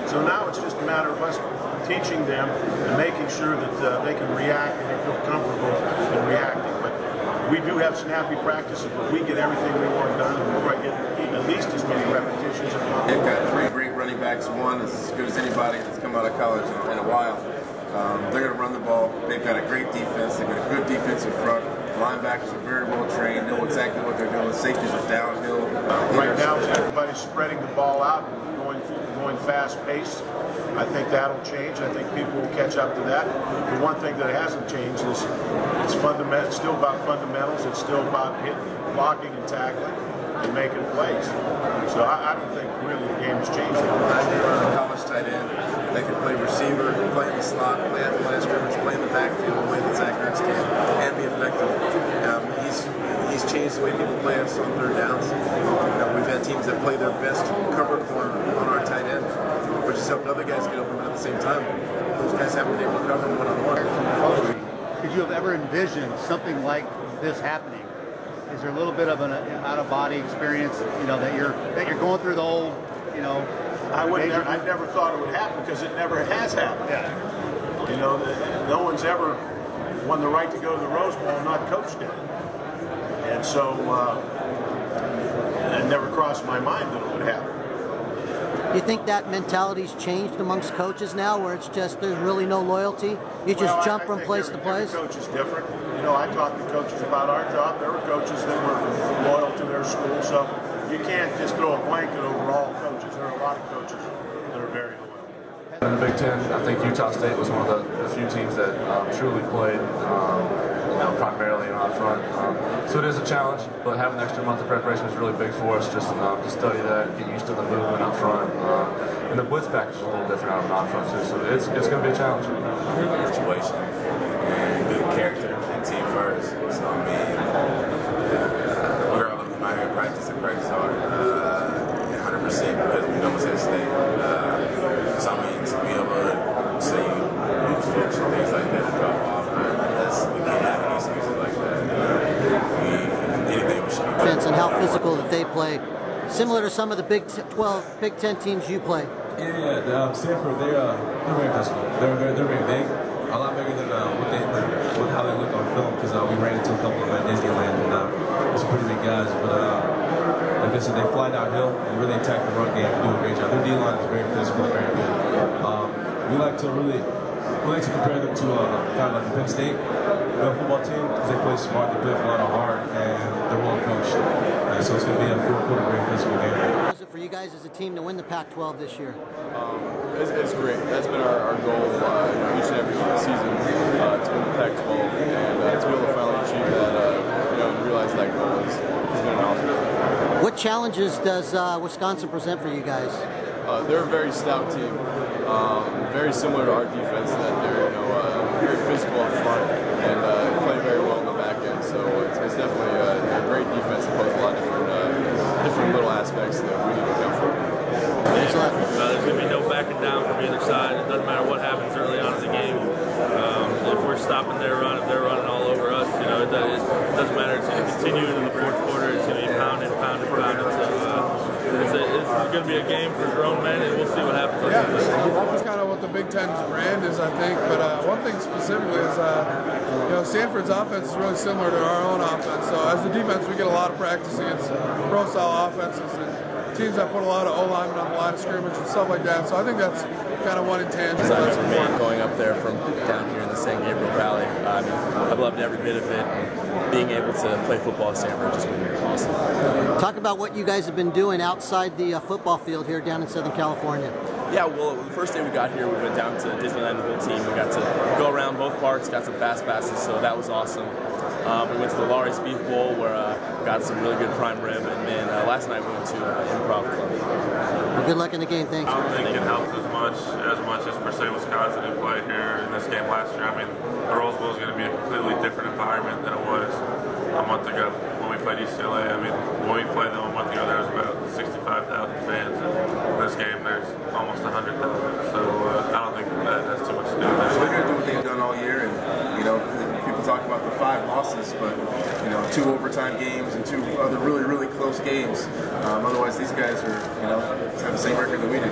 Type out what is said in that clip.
So now it's just a matter of us teaching them and making sure that they can react and they feel comfortable in reacting. But we do have snappy practices, but we get everything we want done, and we'll probably get at least as many repetitions. They've got 3 great running backs. One is as good as anybody that's come out of college in a while. They're going to run the ball. They've got a great defense. They've got a good defensive front. Linebackers are very well trained, know exactly what they're doing. Safeties are downhill. Right now, everybody's spreading the ball out and going fast pace. I think that'll change. I think people will catch up to that. The one thing that hasn't changed is it's still about fundamentals. It's still about blocking and tackling and making plays. So I don't think really the game has changed. I think running a college tight end, they can play receiver, play in the slot, play at the line of scrimmage, play in the backfield the way that Zach Ertz can, and be effective. He's changed the way people play us on third downs. We've had teams that play their best cover corner on our tight end, which has helped other guys get open at the same time. Those guys haven't been able to cover them one-on-one. Could you have ever envisioned something like this happening? Is there a little bit of an out-of-body experience, that you're going through the whole, I never thought it would happen because it never has happened. Yeah. No one's ever won the right to go to the Rose Bowl, not coached in it. And so it never crossed my mind that it would happen. Do you think that mentality's changed amongst coaches now, where it's just there's really no loyalty? You just jump from place to place? Every coach is different. I talked to coaches about our job. There were coaches that were loyal to their school, so you can't just throw a blanket over all coaches. There are a lot of coaches that are very loyal. In the Big Ten, I think Utah State was one of the few teams that truly played primarily out front. So it is a challenge, but having an extra month of preparation is really big for us, just to study that, get used to the movement up front. And the blitz package is a little different out of an front too, so it's going to be a challenge. Situation and good character and team first. So I mean, we're all going to come out here and practice hard, 100% because we know what's at stake. So I mean, to be able to say you lose folks and things like that and drop off, we can't have any excuses like that. Anything we should be doing. And how physical that they play, similar to some of the Big Ten teams you play. Yeah, Stanford, they're very physical. They're very big, a lot bigger than how they look on film. Because we ran into a couple of them at Disneyland, and they're some pretty big guys. But like I said, they fly downhill and really attack the run game and do a great job. Their D-line is very physical, very good. We like to compare them to kind of like the Penn State football team because they play smart, they play a lot of hard, and they're well coached. So it's going to be a 4-quarter very physical game. How is it for you guys as a team to win the Pac-12 this year? It's great. That's been our goal each and every season to win the Pac-12, and to be able to finally achieve that, and realize that goal has been an awesome. What challenges does Wisconsin present for you guys? They're a very stout team, very similar to our defense. That they're very physical up front and play very well in the back end. So it's definitely a great defense that plays a lot of different little aspects that we need to account for. Thanks a lot. There's going to be no backing down from either side. It doesn't matter what happens early on in the game. If we're stopping their run, if they're running all over us, it doesn't matter. It's going to continue into the fourth quarter. It's going to be pounded. So it's going to be a game for grown men, and we'll see what happens. Yeah, that's kind of what the Big Ten's brand is, I think. But one thing specifically is, Stanford's offense is really similar to our own offense. So as the defense, we get a lot of practice against pro-style offenses and teams that put a lot of O-linemen on the line of scrimmage and stuff like that. So I think that's kind of one intangible. That's for me, going up there from down here in the San Gabriel Valley. I've loved every bit of it. And being able to play football at Stanford has just been awesome. Talk about what you guys have been doing outside the football field here down in Southern California. Yeah, well, the first day we got here, we went down to Disneyland, the whole team. We got to go around both parks, got some fast passes, so that was awesome. We went to the Laurie's Beef Bowl where we got some really good prime rib, and then last night we went to Improv Club. Well, good luck in the game, thanks. I don't think it helps as much as per se Wisconsin who played here in this game last year. I mean, the Rose Bowl is going to be a completely different environment than it was a month ago when we played UCLA. I mean, when we played them a month ago, there was about 65,000 fans, and in this game there's almost 100,000. So I don't think that has too much to do with it. So they're going to do what they've done all year, and people talk about the 5 losses, but 2 overtime games and 2 other really close games. Otherwise, these guys are have the same record that we do.